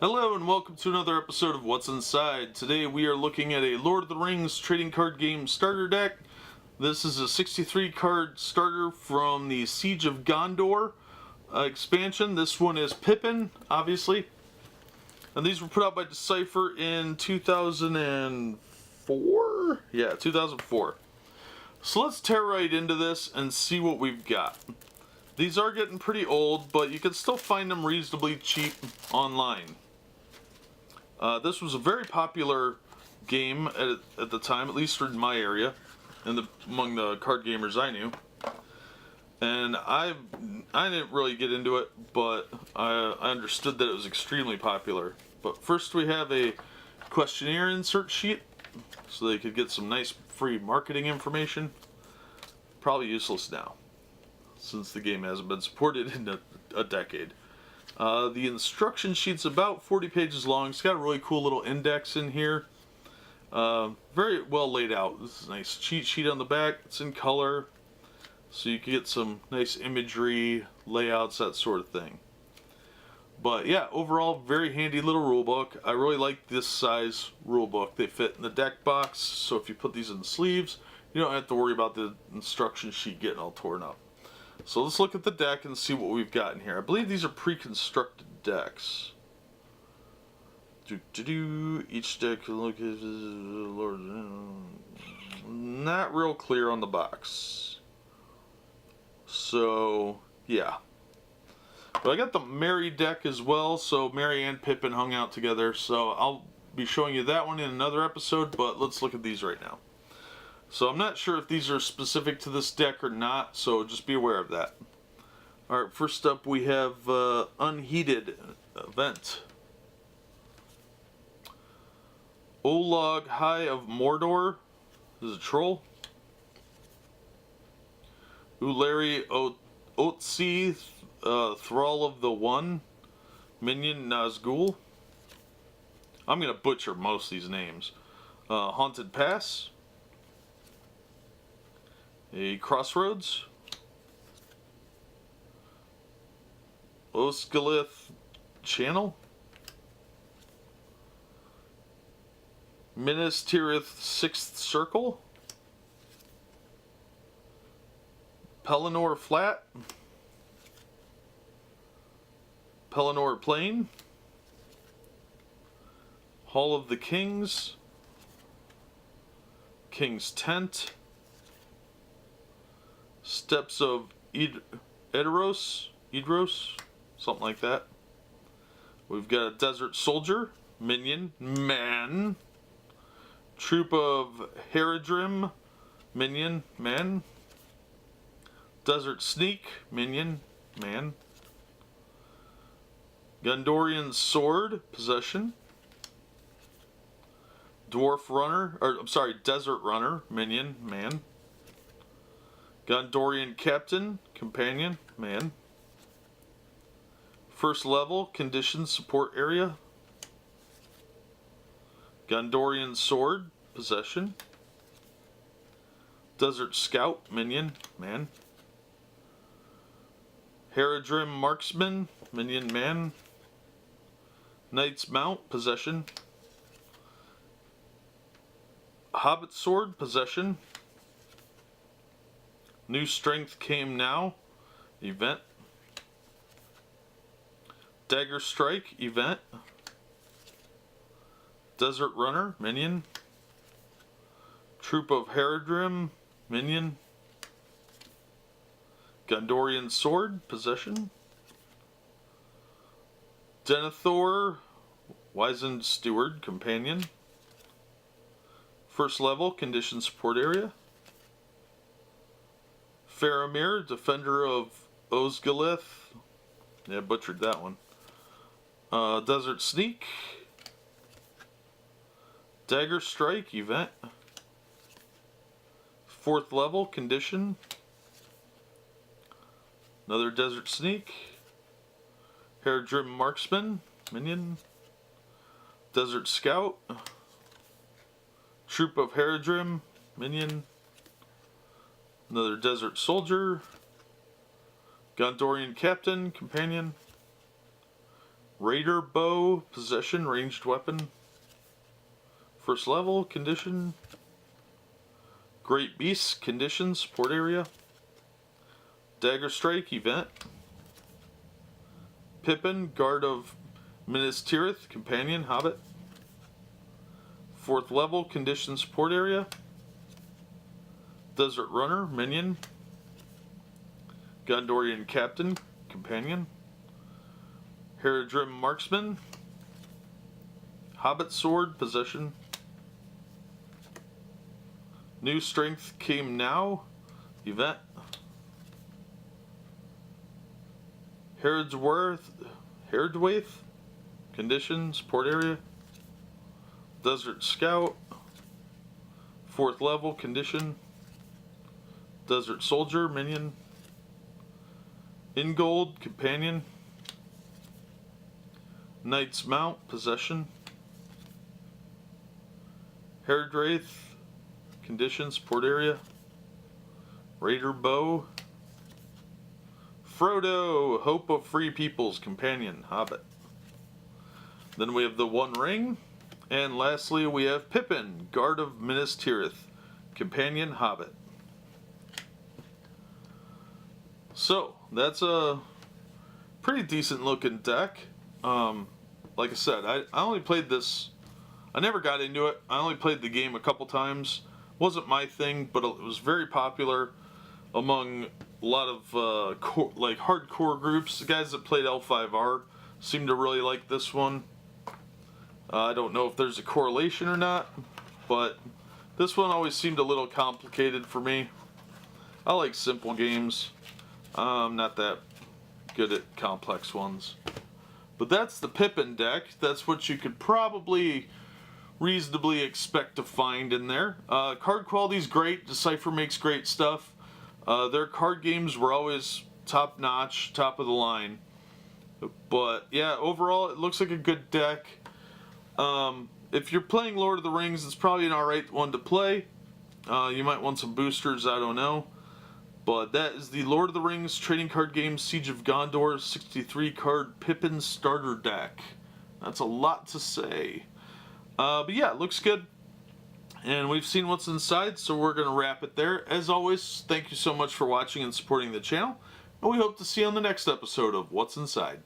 Hello and welcome to another episode of What's Inside. Today we are looking at a Lord of the Rings trading card game starter deck. This is a 63 card starter from the Siege of Gondor expansion. This one is Pippin, obviously. And these were put out by Decipher in 2004? Yeah, 2004. So let's tear right into this and see what we've got. These are getting pretty old, but you can still find them reasonably cheap online. This was a very popular game at the time, at least in my area, and among the card gamers I knew. And I didn't really get into it, but I understood that it was extremely popular. But first we have a questionnaire insert sheet, so they could get some nice free marketing information. Probably useless now, since the game hasn't been supported in a decade. The instruction sheet's about 40 pages long. It's got a really cool little index in here. Very well laid out. This is a nice cheat sheet on the back. It's in color, so you can get some nice imagery, layouts, that sort of thing. But yeah, overall, very handy little rulebook. I really like this size rulebook. They fit in the deck box, so if you put these in the sleeves, you don't have to worry about the instruction sheet getting all torn up. So let's look at the deck and see what we've got in here. I believe these are pre-constructed decks. Each deck look not real clear on the box. So yeah. But I got the Merry deck as well. So Merry and Pippin hung out together. So I'll be showing you that one in another episode. But let's look at these right now. So I'm not sure if these are specific to this deck or not, so just be aware of that. Alright, first up we have Unheeded Event. Olog High of Mordor. This is a troll. Uleri Otzi, Thrall of the One. Minion Nazgul. I'm going to butcher most of these names. Haunted Pass. A Crossroads, Osgiliath Channel, Minas Tirith Sixth Circle, Pelennor Flat, Pelennor Plain, Hall of the Kings, King's Tent, Steps of Idros, something like that. We've got a Desert Soldier, Minion, Man. Troop of Haradrim, Minion, Man. Desert Sneak, Minion, Man. Gondorian Sword, Possession. Desert Runner, Minion, Man. Gondorian Captain, Companion, Man. First level, Conditions Support Area. Gondorian Sword, Possession. Desert Scout, Minion, Man. Haradrim Marksman, Minion, Man. Knight's Mount, Possession. Hobbit Sword, Possession. New Strength Came Now, Event. Dagger Strike, Event. Desert Runner, Minion. Troop of Haradrim, Minion. Gondorian Sword, Possession. Denethor, Wizened Steward, Companion. First level, Condition Support Area. Faramir, Defender of Osgiliath. Yeah, butchered that one. Desert Sneak. Dagger Strike, Event. Fourth level, Condition. Another Desert Sneak. Haradrim Marksman, Minion. Desert Scout. Troop of Haradrim, Minion. Another Desert Soldier. Gondorian Captain, Companion. Raider Bow, Possession, Ranged Weapon. First level, condition. Great Beast, condition, support area. Dagger Strike, event. Pippin, Guard of Minas Tirith, companion, hobbit. 4th level, condition, support area. Desert Runner, minion. Gondorian Captain, companion. Haradrim Marksman. Hobbit Sword, possession. New Strength Came Now, event. Herodwaith, condition, support area. Desert Scout, 4th level, condition. Desert Soldier, minion. Ingold, companion. Knight's Mount, possession. Herodwaith, condition, support area. Raider Bow. Frodo, Hope of Free Peoples, companion, hobbit. Then we have the One Ring. And lastly, we have Pippin, Guard of Minas Tirith, companion, hobbit. So, that's a pretty decent looking deck. Like I said, I only played this, I never got into it. I only played the game a couple times. Wasn't my thing, but it was very popular among a lot of hardcore groups. The guys that played L5R seem to really like this one. I don't know if there's a correlation or not, but this one always seemed a little complicated for me. I like simple games. I'm not that good at complex ones. But that's the Pippin deck. That's what you could probably reasonably expect to find in there. Card quality is great. Decipher makes great stuff. Their card games were always top notch, top of the line. But yeah, overall it looks like a good deck. If you're playing Lord of the Rings, it's probably an alright one to play. You might want some boosters, I don't know. But that is the Lord of the Rings trading card game Siege of Gondor 63 card Pippin starter deck. That's a lot to say. But yeah, it looks good. And we've seen what's inside, so we're going to wrap it there. As always, thank you so much for watching and supporting the channel. And we hope to see you on the next episode of What's Inside.